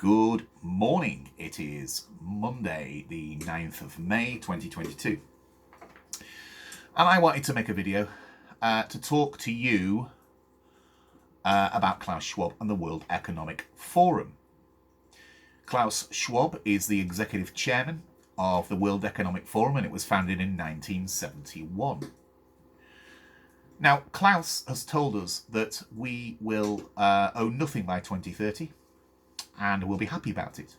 Good morning. It is Monday, the 9th of May, 2022. And I wanted to make a video to talk to you about Klaus Schwab and the World Economic Forum. Klaus Schwab is the executive chairman of the World Economic Forum, and it was founded in 1971. Now, Klaus has told us that we will own nothing by 2030. And we'll be happy about it.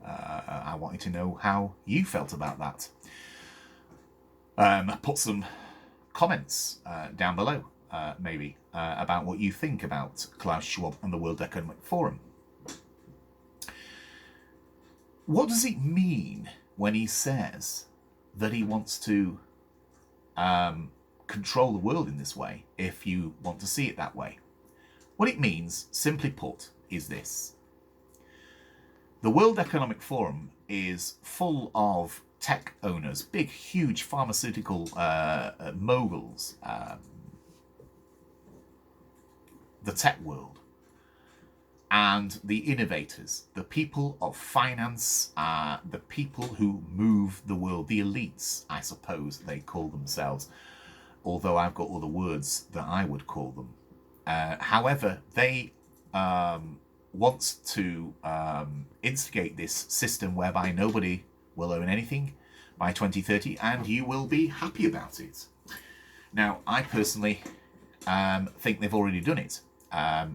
I wanted to know how you felt about that. Put some comments down below, maybe, about what you think about Klaus Schwab and the World Economic Forum. What does it mean when he says that he wants to control the world in this way, if you want to see it that way? What it means, simply put, is this. The World Economic Forum is full of tech owners, big, huge pharmaceutical moguls, the tech world, and the innovators, the people of finance, the people who move the world, the elites, I suppose they call themselves, although I've got other words that I would call them. However, they wants to instigate this system whereby nobody will own anything by 2030 and you will be happy about it. Now, I personally think they've already done it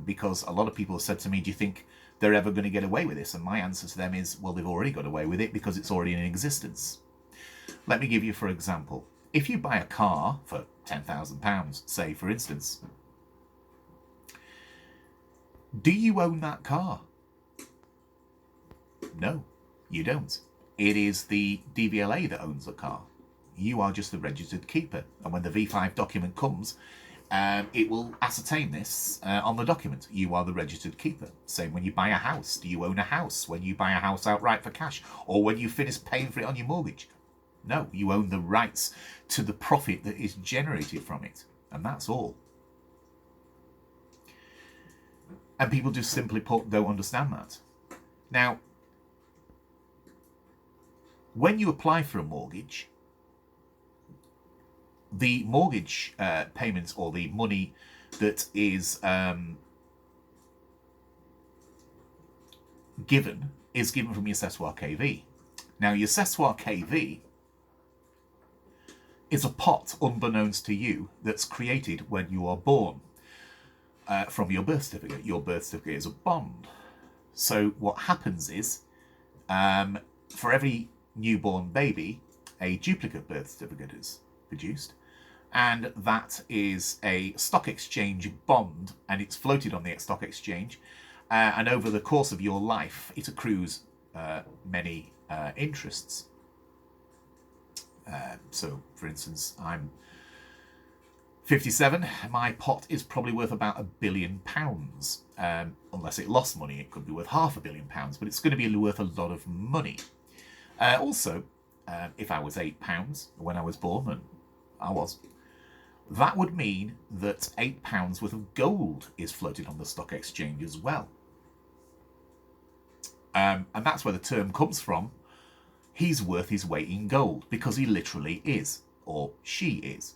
because a lot of people have said to me, do you think they're ever going to get away with this? And my answer to them is, well, they've already got away with it because it's already in existence. Let me give you, for example, if you buy a car for £10,000, say, for instance, do you own that car? No, you don't. It is the DVLA that owns the car. You are just the registered keeper. And when the V5 document comes, it will ascertain this on the document. You are the registered keeper. Same when you buy a house. Do you own a house when you buy a house outright for cash? Or when you finish paying for it on your mortgage? No, you own the rights to the profit that is generated from it. And that's all. And people just simply put don't understand that. Now, when you apply for a mortgage, the mortgage payments or the money that is given from your Sessoir KV. Now, your Sessoir KV is a pot, unbeknownst to you, that's created when you are born. From your birth certificate. Your birth certificate is a bond. So what happens is, for every newborn baby, a duplicate birth certificate is produced, and that is a stock exchange bond, and it's floated on the stock exchange, and over the course of your life, it accrues many interests. So, for instance, I'm 57, my pot is probably worth about £1 billion. Unless it lost money, it could be worth £500 million, but it's going to be worth a lot of money. Also, if I was £8 when I was born, and I was, that would mean that £8 worth of gold is floated on the stock exchange as well. And that's where the term comes from. He's worth his weight in gold, because he literally is, or she is.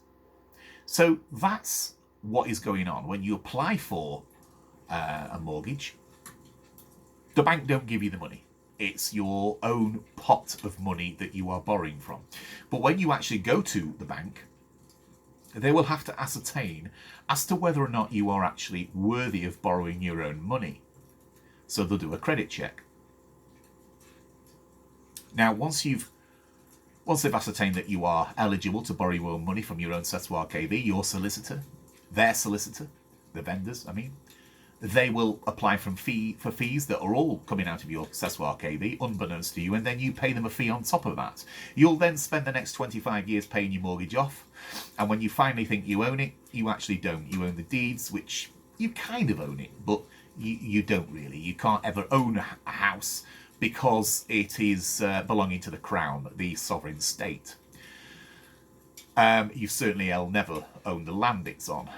So that's what is going on. When you apply for a mortgage, the bank don't give you the money. It's your own pot of money that you are borrowing from. But when you actually go to the bank, they will have to ascertain as to whether or not you are actually worthy of borrowing your own money. So they'll do a credit check. Now, once they've ascertained that you are eligible to borrow your own money from your own Sessoir KV, your solicitor, their solicitor, the vendors, they will apply for fees that are all coming out of your Sessoir KV, unbeknownst to you, and then you pay them a fee on top of that. You'll then spend the next 25 years paying your mortgage off, and when you finally think you own it, you actually don't. You own the deeds, which you kind of own it, but you don't really. You can't ever own a house because it is belonging to the Crown, the sovereign state. You certainly will never own the land it's on.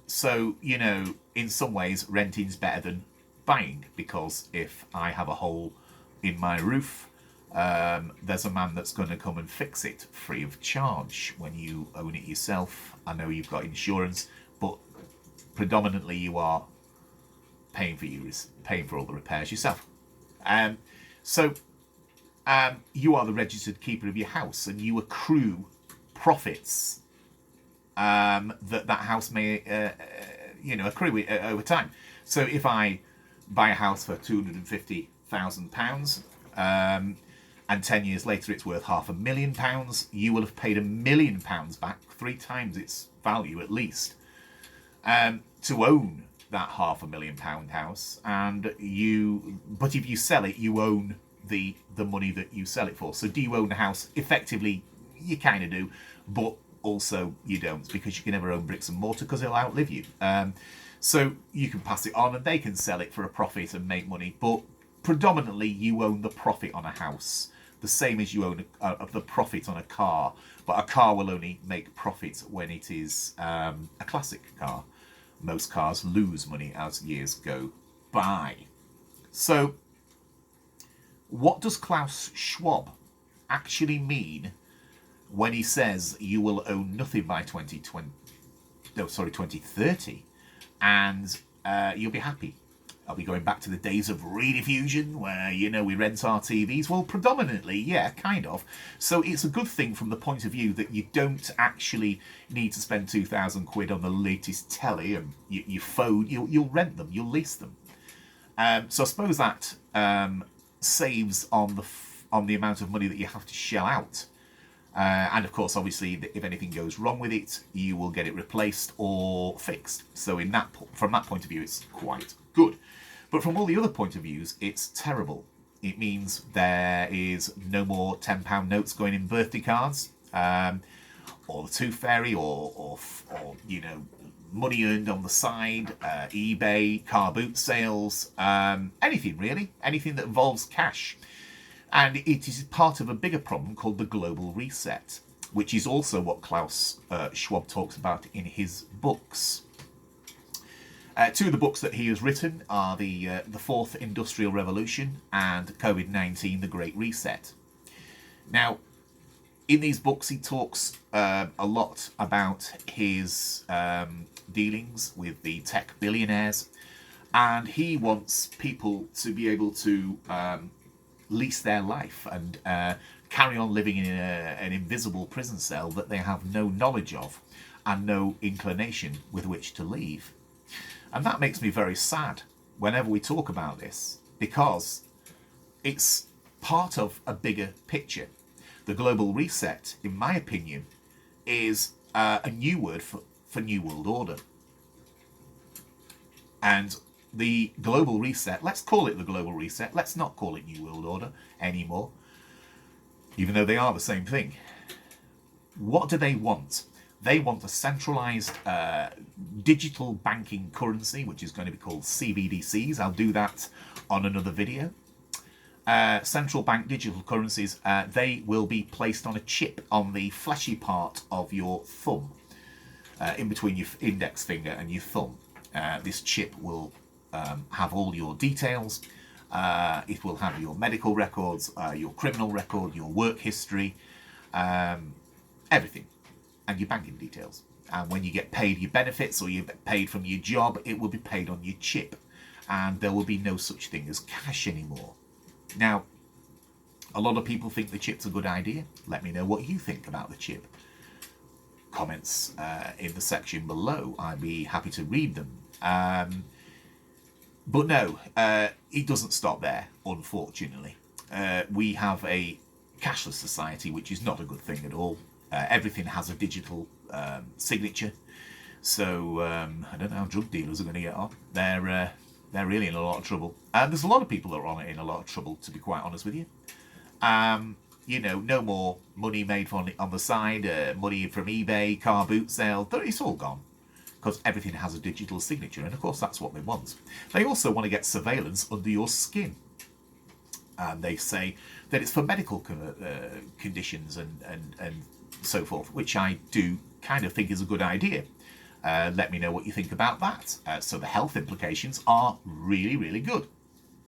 So, in some ways, renting's better than buying, because if I have a hole in my roof, there's a man that's going to come and fix it free of charge. When you own it yourself, I know you've got insurance, but predominantly you are paying for all the repairs yourself. So you are the registered keeper of your house, and you accrue profits that house may accrue over time. So if I buy a house for £250,000 and 10 years later it's worth £500,000, you will have paid £1 million back, 3 times its value at least, to own that £500,000 house. But if you sell it, you own the money that you sell it for. So do you own the house? Effectively, you kind of do, but also you don't, because you can never own bricks and mortar because it'll outlive you. So you can pass it on and they can sell it for a profit and make money, but predominantly you own the profit on a house, the same as you own the profit on a car. But a car will only make profit when it is a classic car. Most cars lose money as years go by. So what does Klaus Schwab actually mean when he says you will own nothing by 2030, and you'll be happy? Are we going back to the days of rediffusion where, we rent our TVs? Well, predominantly, yeah, kind of. So it's a good thing from the point of view that you don't actually need to spend £2,000 on the latest telly and your phone. You'll rent them, you'll lease them. So I suppose that saves on the amount of money that you have to shell out. And of course, obviously, if anything goes wrong with it, you will get it replaced or fixed. So from that point of view, it's quite good. But from all the other point of views, it's terrible. It means there is no more £10 notes going in birthday cards, or the Tooth Fairy, or money earned on the side, eBay, car boot sales, anything really, anything that involves cash. And it is part of a bigger problem called the global reset, which is also what Klaus Schwab talks about in his books. 2 of the books that he has written are the Fourth Industrial Revolution and COVID-19, The Great Reset. Now, in these books, he talks a lot about his dealings with the tech billionaires, and he wants people to be able to lease their life and carry on living in an invisible prison cell that they have no knowledge of and no inclination with which to leave. And that makes me very sad whenever we talk about this, because it's part of a bigger picture. The global reset, in my opinion, is a new word for New World Order. And the global reset, let's call it the global reset, let's not call it New World Order anymore, even though they are the same thing. What do they want? They want a centralized digital banking currency, which is going to be called CBDCs. I'll do that on another video. Central bank digital currencies, they will be placed on a chip on the fleshy part of your thumb, in between your index finger and your thumb. This chip will have all your details. It will have your medical records, your criminal record, your work history, everything, and your banking details. And when you get paid your benefits or you get paid from your job, it will be paid on your chip, and there will be no such thing as cash anymore. Now, a lot of people think the chip's a good idea. Let me know what you think about the chip. Comments in the section below. I'd be happy to read them. But no, it doesn't stop there, unfortunately. We have a cashless society, which is not a good thing at all. Everything has a digital signature. So I don't know how drug dealers are going to get on. They're really in a lot of trouble. There's a lot of people that are in a lot of trouble, to be quite honest with you. No more money made on the side, money from eBay, car boot sale. It's all gone, because everything has a digital signature, and of course that's what they want. They also want to get surveillance under your skin. And they say that it's for medical conditions and so forth, which I do kind of think is a good idea. Let me know what you think about that. So the health implications are really, really good.